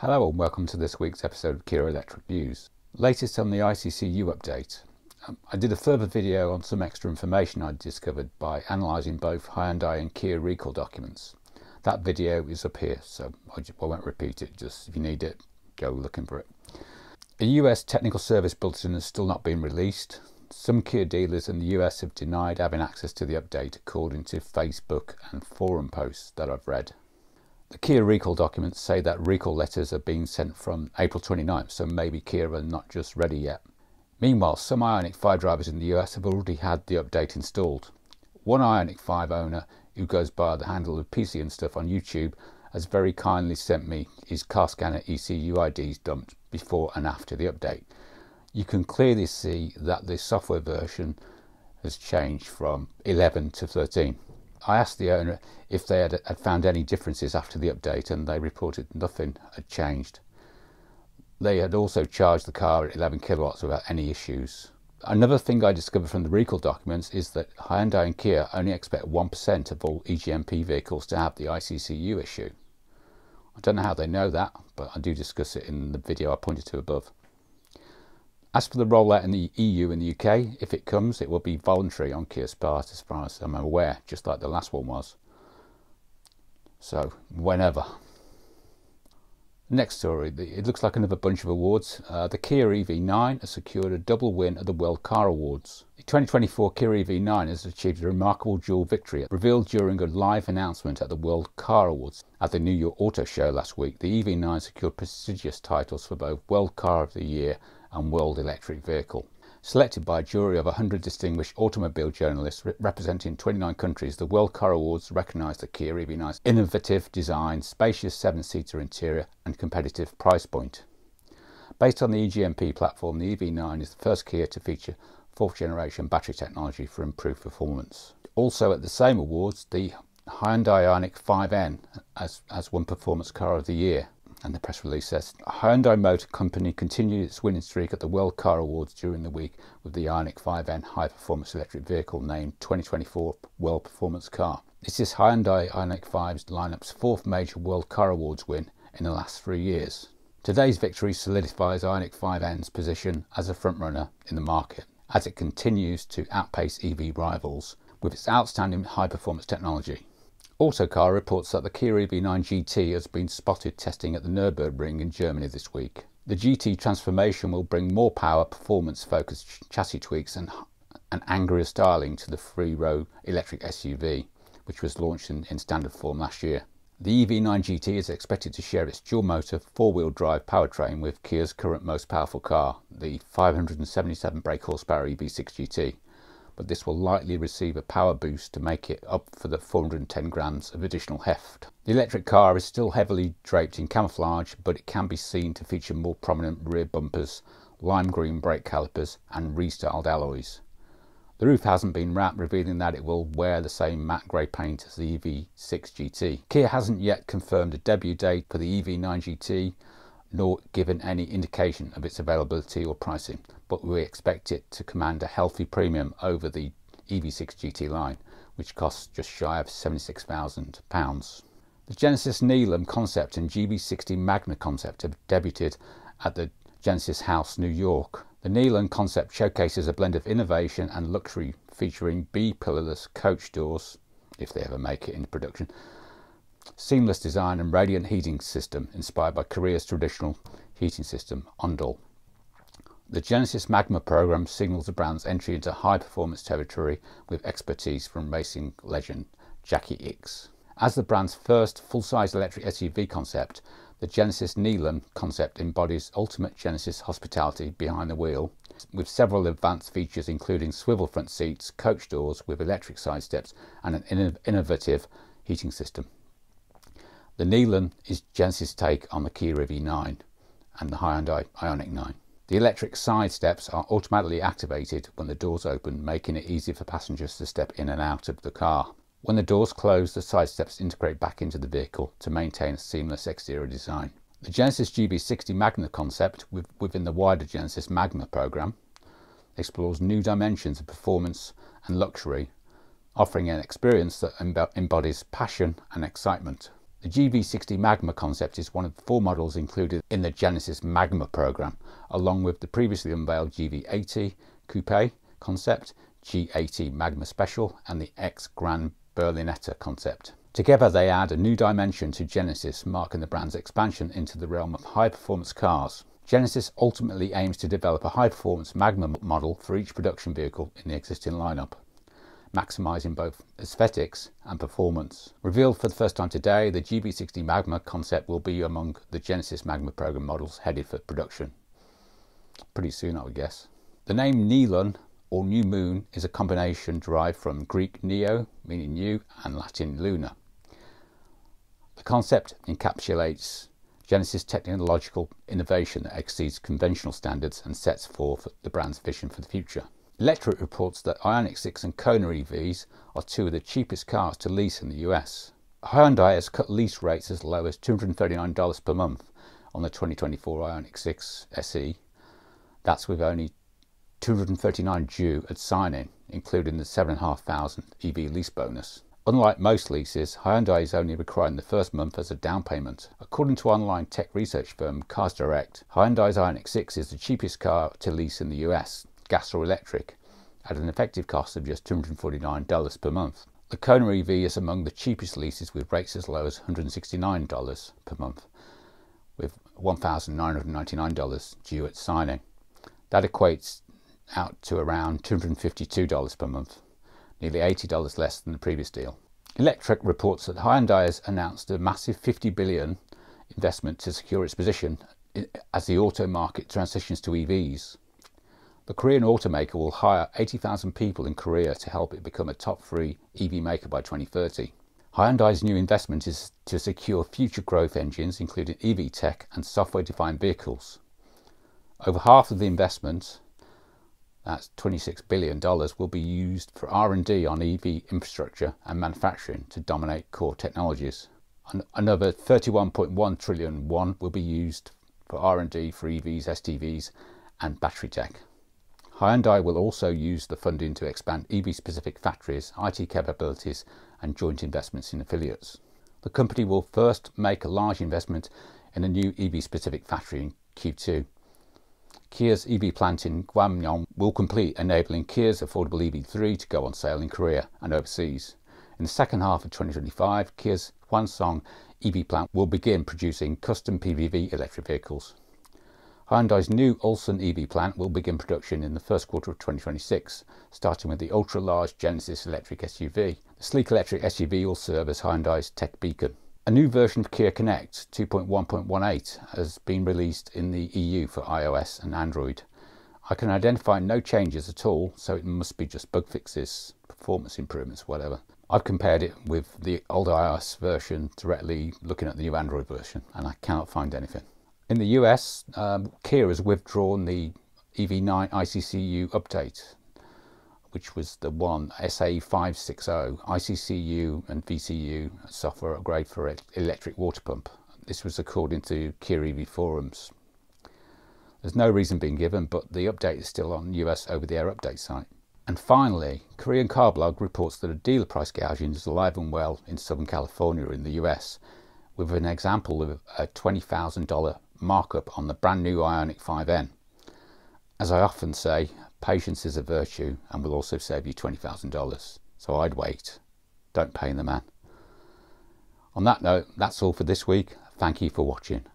Hello and welcome to this week's episode of Kia Electric News. Latest on the ICCU update. I did a further video on some extra information I discovered by analysing both Hyundai and Kia recall documents. That video is up here, so I won't repeat it, just if you need it, go looking for it. A US technical service bulletin has still not been released. Some Kia dealers in the US have denied having access to the update according to Facebook and forum posts that I've read. The Kia recall documents say that recall letters are being sent from April 29th, so maybe Kia are not just ready yet. Meanwhile, some Ioniq 5 drivers in the US have already had the update installed. One Ioniq 5 owner, who goes by the handle of PC and stuff on YouTube, has very kindly sent me his car scanner ECU IDs dumped before and after the update. You can clearly see that the software version has changed from 11 to 13. I asked the owner if they had found any differences after the update, and they reported nothing had changed. They had also charged the car at 11 kilowatts without any issues. Another thing I discovered from the recall documents is that Hyundai and Kia only expect 1% of all EGMP vehicles to have the ICCU issue. I don't know how they know that, but I do discuss it in the video I pointed to above. As for the rollout in the EU and the UK, if it comes, it will be voluntary on Kia's part as far as I'm aware, just like the last one was. So, whenever. Next story, it looks like another bunch of awards. The Kia EV9 has secured a double win at the World Car Awards. The 2024 Kia EV9 has achieved a remarkable dual victory, revealed during a live announcement at the World Car Awards. At the New York Auto Show last week, the EV9 secured prestigious titles for both World Car of the Year and World Electric Vehicle. Selected by a jury of 100 distinguished automobile journalists representing 29 countries, the World Car Awards recognised the Kia EV9's innovative design, spacious 7-seater interior and competitive price point. Based on the EGMP platform, the EV9 is the first Kia to feature 4th generation battery technology for improved performance. Also at the same awards, the Hyundai Ioniq 5N has won Performance Car of the Year. And the press release says, Hyundai Motor Company continued its winning streak at the World Car Awards during the week with the Ioniq 5N high-performance electric vehicle named 2024 World Performance Car. This is Hyundai Ioniq 5's lineup's 4th major World Car Awards win in the last 3 years. Today's victory solidifies Ioniq 5N's position as a frontrunner in the market, as it continues to outpace EV rivals with its outstanding high-performance technology. Autocar reports that the Kia EV9 GT has been spotted testing at the Nurburgring in Germany this week. The GT transformation will bring more power, performance-focused chassis tweaks and angrier styling to the three-row electric SUV, which was launched in standard form last year. The EV9 GT is expected to share its dual-motor, four-wheel drive powertrain with Kia's current most powerful car, the 577 brake horsepower EV6 GT. But this will likely receive a power boost to make it up for the 410 grams of additional heft. The electric car is still heavily draped in camouflage, but it can be seen to feature more prominent rear bumpers, lime green brake calipers and restyled alloys. The roof hasn't been wrapped, revealing that it will wear the same matte grey paint as the EV6 GT. Kia hasn't yet confirmed a debut date for the EV9 GT, nor given any indication of its availability or pricing, but we expect it to command a healthy premium over the EV6 GT line, which costs just shy of £76,000. The Genesis Neolun concept and GV60 Magma concept have debuted at the Genesis House, New York. The Neolun concept showcases a blend of innovation and luxury, featuring B-pillarless coach doors, if they ever make it into production, seamless design and radiant heating system inspired by Korea's traditional heating system, Ondol. The Genesis Magma program signals the brand's entry into high-performance territory with expertise from racing legend Jackie Ickx. As the brand's first full-size electric SUV concept, the Genesis Neolun concept embodies ultimate Genesis hospitality behind the wheel, with several advanced features including swivel front seats, coach doors with electric side steps and an innovative heating system. The Neolun is Genesis' take on the Kia EV9 and the Hyundai Ioniq 9. The electric side steps are automatically activated when the doors open, making it easy for passengers to step in and out of the car. When the doors close, the side steps integrate back into the vehicle to maintain a seamless exterior design. The Genesis GV60 Magma concept, within the wider Genesis Magma program, explores new dimensions of performance and luxury, offering an experience that embodies passion and excitement. The GV60 Magma concept is one of the 4 models included in the Genesis Magma program, along with the previously unveiled GV80 Coupe concept, G80 Magma Special and the X Grand Berlinetta concept. Together they add a new dimension to Genesis, marking the brand's expansion into the realm of high-performance cars. Genesis ultimately aims to develop a high-performance Magma model for each production vehicle in the existing lineup, maximising both aesthetics and performance. Revealed for the first time today, the GV60 Magma concept will be among the Genesis Magma program models headed for production pretty soon, I would guess. The name Neolun, or New Moon, is a combination derived from Greek neo, meaning new, and Latin luna. The concept encapsulates Genesis' technological innovation that exceeds conventional standards and sets forth the brand's vision for the future. Electric reports that Ioniq 6 and Kona EVs are 2 of the cheapest cars to lease in the US. Hyundai has cut lease rates as low as $239 per month on the 2024 Ioniq 6 SE. That's with only $239 due at signing, including the $7,500 EV lease bonus. Unlike most leases, Hyundai is only requiring the first month as a down payment. According to online tech research firm Cars Direct, Hyundai's Ioniq 6 is the cheapest car to lease in the US, gas or electric, at an effective cost of just $249 per month. The Kona EV is among the cheapest leases with rates as low as $169 per month, with $1,999 due at signing. That equates out to around $252 per month, nearly $80 less than the previous deal. Electrek reports that Hyundai has announced a massive $50 billion investment to secure its position as the auto market transitions to EVs. The Korean automaker will hire 80,000 people in Korea to help it become a top 3 EV maker by 2030. Hyundai's new investment is to secure future growth engines, including EV tech and software-defined vehicles. Over half of the investment, that's $26 billion, will be used for R&D on EV infrastructure and manufacturing to dominate core technologies. Another 31.1 trillion won will be used for R&D for EVs, STVs and battery tech. Hyundai will also use the funding to expand EV-specific factories, IT capabilities and joint investments in affiliates. The company will first make a large investment in a new EV-specific factory in Q2. Kia's EV plant in Gwangyong will complete, enabling Kia's affordable EV3 to go on sale in Korea and overseas. In the second half of 2025, Kia's Hwaseong EV plant will begin producing custom PPV electric vehicles. Hyundai's new Ulsan EV plant will begin production in the first quarter of 2026, starting with the ultra-large Genesis electric SUV. The sleek electric SUV will serve as Hyundai's tech beacon. A new version of Kia Connect 2.1.18 has been released in the EU for iOS and Android. I can identify no changes at all, so it must be just bug fixes, performance improvements, whatever. I've compared it with the old iOS version directly looking at the new Android version, and I cannot find anything. In the US, Kia has withdrawn the EV9 ICCU update, which was the one SA560 ICCU and VCU software upgrade for electric water pump. This was according to Kia EV forums. There's no reason being given, but the update is still on US over-the-air update site. And finally, Korean Car Blog reports that a dealer price gouging is alive and well in Southern California in the US, with an example of a $20,000 markup on the brand new Ioniq 5N. As I often say, patience is a virtue and will also save you $20,000. So I'd wait. Don't pain the man. On that note, that's all for this week. Thank you for watching.